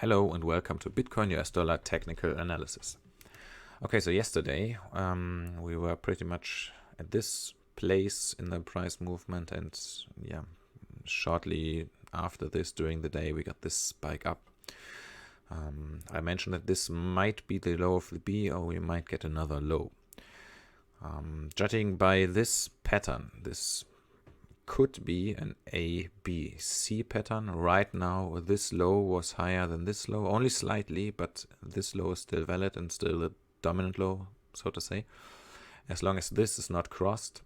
Hello and welcome to Bitcoin US dollar technical analysis. Okay, so yesterday we were pretty much at this place in the price movement, and shortly after this during the day we got this spike up. I mentioned that this might be the low of the B, or we might get another low. Judging by this pattern, this could be an A, B, C pattern. Right now, this low was higher than this low, only slightly, but this low is still valid and still the dominant low, so to say. As long as this is not crossed,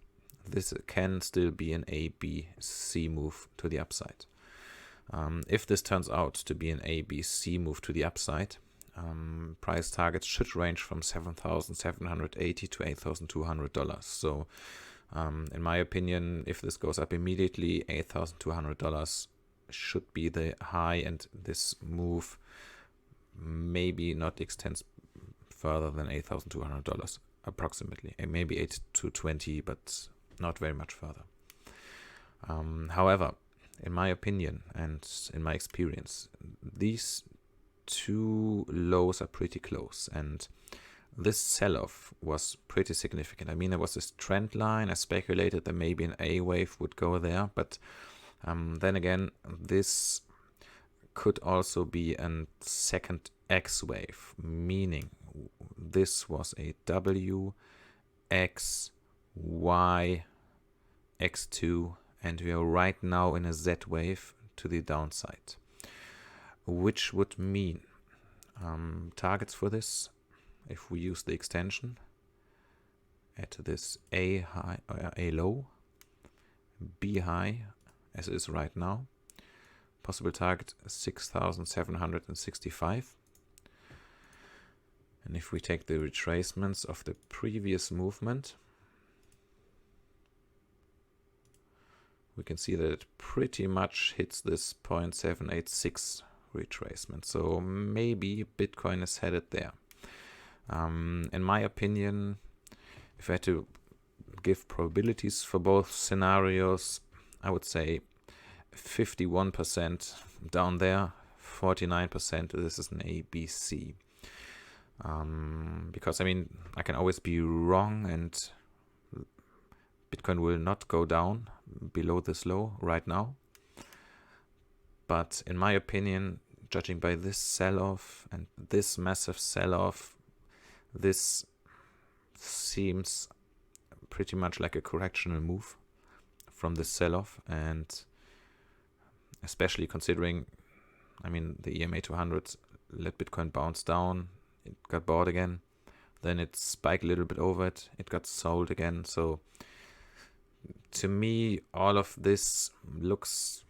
this can still be an A, B, C move to the upside. If this turns out to be an A, B, C move to the upside, price targets should range from $7,780 to $8,200. So in my opinion, if this goes up immediately, $8,200 should be the high, and this move maybe not extends further than $8,200 approximately, and maybe 8 to 20, but not very much further. However, in my opinion and in my experience, these two lows are pretty close, and this sell-off was pretty significant. I mean, there was this trend line. I speculated that maybe an A wave would go there, but then again, this could also be a second X wave, meaning this was a W, X, Y, X2, and we are right now in a Z wave to the downside, which would mean targets for this, if we use the extension at this A high, A low, B high, as it is right now, possible target 6,765. And if we take the retracements of the previous movement, we can see that it pretty much hits this 0.786 retracement. So maybe Bitcoin is headed there. In my opinion, if I had to give probabilities for both scenarios, I would say 51% down there, 49% this is an A, B, C. Because I mean, I can always be wrong, and Bitcoin will not go down below this low right now. But in my opinion, judging by this sell-off and this massive sell-off, this seems pretty much like a correctional move from this sell-off, and especially considering, I mean, the EMA 200 let Bitcoin bounce down, it got bought again, then it spiked a little bit over it, it got sold again. So to me, all of this looks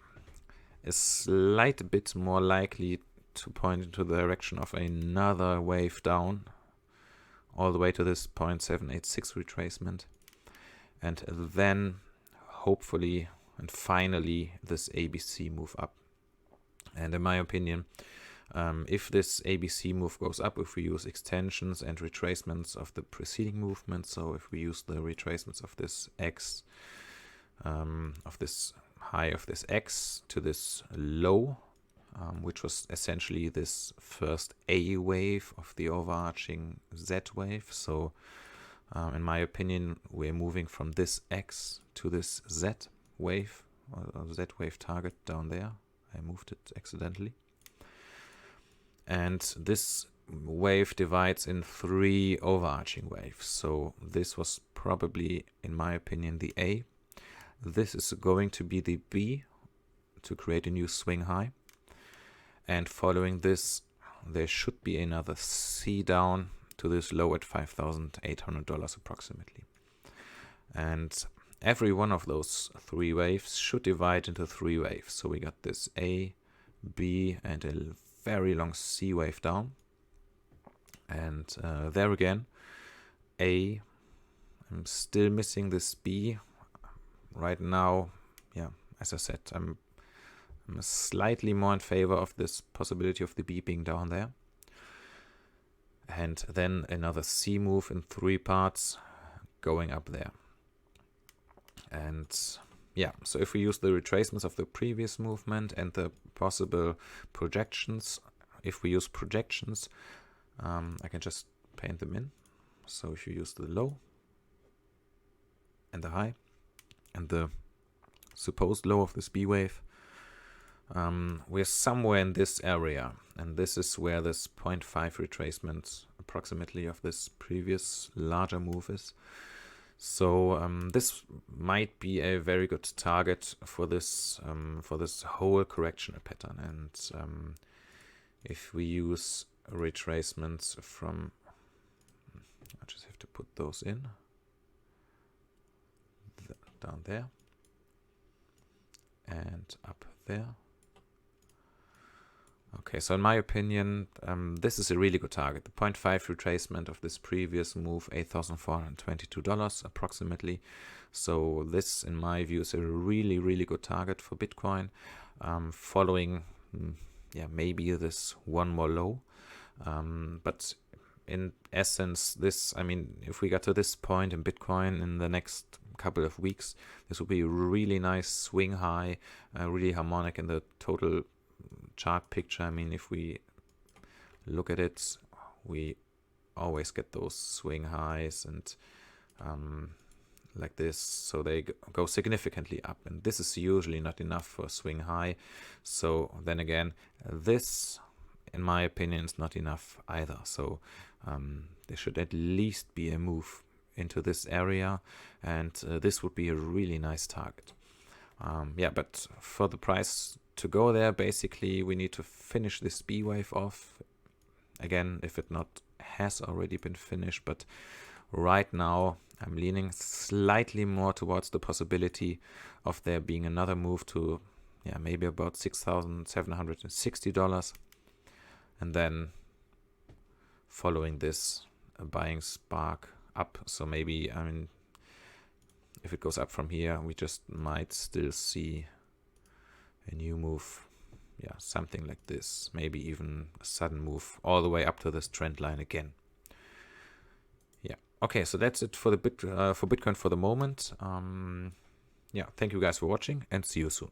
a slight bit more likely to point into the direction of another wave down, all the way to this 0.786 retracement, and then hopefully and finally this ABC move up. And in my opinion, if this ABC move goes up, if we use extensions and retracements of the preceding movement, so if we use the retracements of this X, of this high of this X to this low, which was essentially this first A wave of the overarching Z wave. So in my opinion, we're moving from this X to this Z wave, or Z wave target down there. I moved it accidentally. And this wave divides in three overarching waves. So this was probably, in my opinion, the A. This is going to be the B to create a new swing high. And following this, there should be another C down to this low at $5,800 approximately. And every one of those three waves should divide into three waves. So we got this A, B, and a very long C wave down. And there again, A, I'm still missing this B. Right now, yeah, as I said, I'm slightly more in favor of this possibility of the B being down there. And then another C move in three parts going up there. And yeah, so if we use the retracements of the previous movement and the possible projections if we use projections, I can just paint them in. So if you use the low and the high and the supposed low of this B wave, we're somewhere in this area, and this is where this 0.5 retracement approximately of this previous larger move is. So this might be a very good target for this whole correctional pattern. And if we use retracements from, I just have to put those in down there and up there. Okay, so in my opinion, this is a really good target. The 0.5 retracement of this previous move, $8,422 approximately. So this, in my view, is a really, really good target for Bitcoin, following, maybe this one more low. But in essence, this, I mean, if we got to this point in Bitcoin in the next couple of weeks, this will be a really nice swing high, really harmonic in the total chart picture. I mean, if we look at it, we always get those swing highs and like this, so they go significantly up, and this is usually not enough for a swing high. So then again, this, in my opinion, is not enough either. So there should at least be a move into this area, and this would be a really nice target. But for the price to go there, basically we need to finish this B wave off again, if it not has already been finished. But right now I'm leaning slightly more towards the possibility of there being another move to maybe about $6,760, and then following this, a buying spark up. So maybe, I mean, if it goes up from here, we just might still see a new move, something like this, maybe even a sudden move all the way up to this trend line again. Okay, so that's it for the for Bitcoin for the moment. Thank you guys for watching, and see you soon.